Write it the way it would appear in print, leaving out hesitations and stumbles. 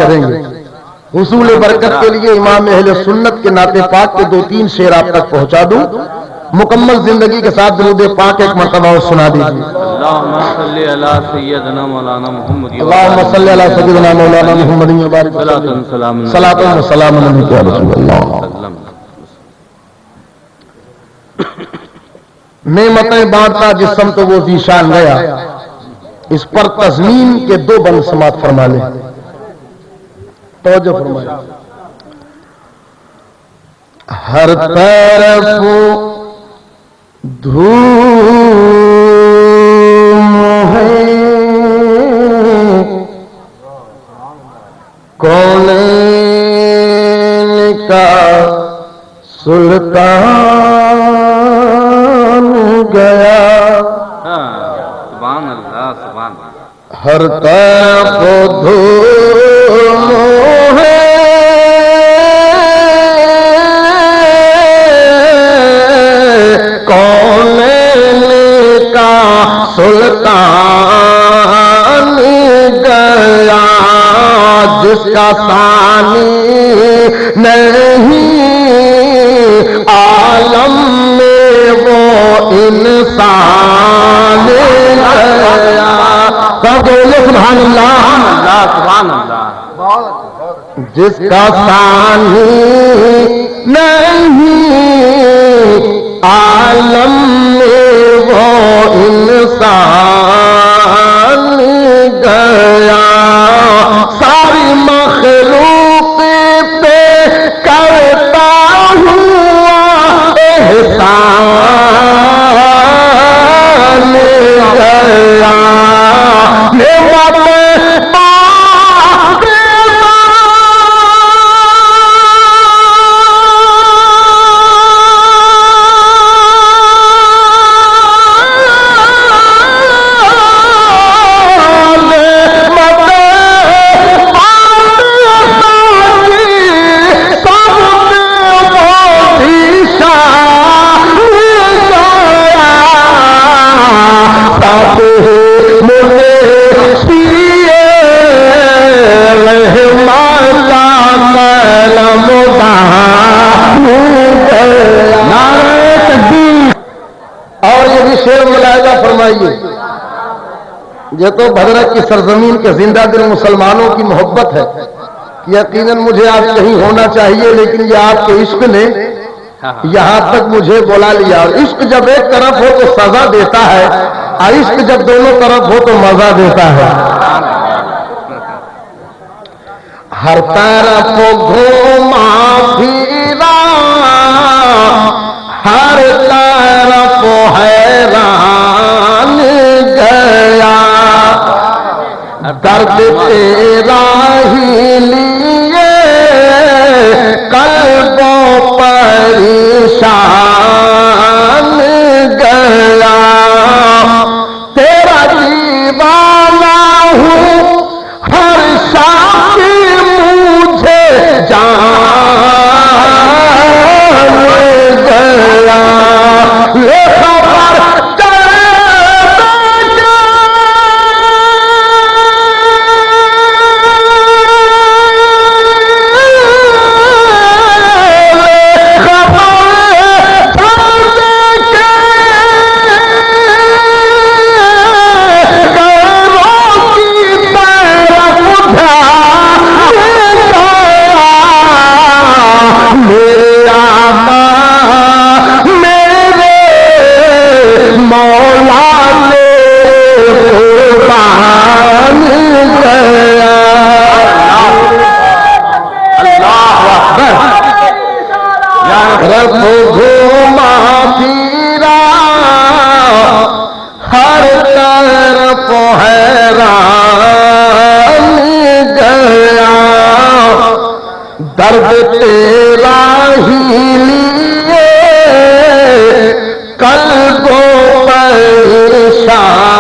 करेंगे। हुसूल बरकत के लिए इमाम अहले सुन्नत के नाते पाक के 2-3 शेर आप तक पहुंचा दूं। मुकम्मल जिंदगी के साथ दुरूद पाक एक मरतबा और सुना दीजिए। अल्लाहुम्मा सल्ली अला सय्यदना मौलाना मुहम्मद अल्लाहुम्मा सल्ली अला सय्यदना मौलाना मुहम्मद व बारिक सलातन व सलाम अलैका या रसूलल्लाह। नेमतें बांटता जिस्म तो वो जीशान गया, इस पर तज़मीन के 2 बंद समात फरमा ले। तवज्जो फरमाए। हर तरफ धूम है, कौनैन का सुल्तान गया। सुभान अल्लाह सुभान अल्लाह। हर तरफ धूम है, कौनैन का सुल्तान गया, जिसका सानी नहीं आलम में वो इंसान गया। सुभान अल्लाह सुभान अल्लाह। जिसका सानी नहीं आलम में वो इंसान गया। सारी मखलूक पे करता हुआ एहसान गया। ये तो भद्रक की सरजमीन के जिंदा दिल मुसलमानों की मोहब्बत है कि यकीनन मुझे आज कहीं होना चाहिए, लेकिन ये आपके इश्क ने यहां तक मुझे बुला लिया। और इश्क जब एक तरफ हो तो सजा देता है, और इश्क जब दोनों तरफ हो तो मजा देता है। हर तरफ घूमा फिरा, हर तरफ हैरान गया, दर्द तेरा ही लिए कल्बों परेशान गया। तेरा दीवाना हूँ हर शाम मुझे जान गया। ये खबर घूमा फिरा, हर तरफ हैरान गया, दर्द तेरा ही लिए कल्बों परेशान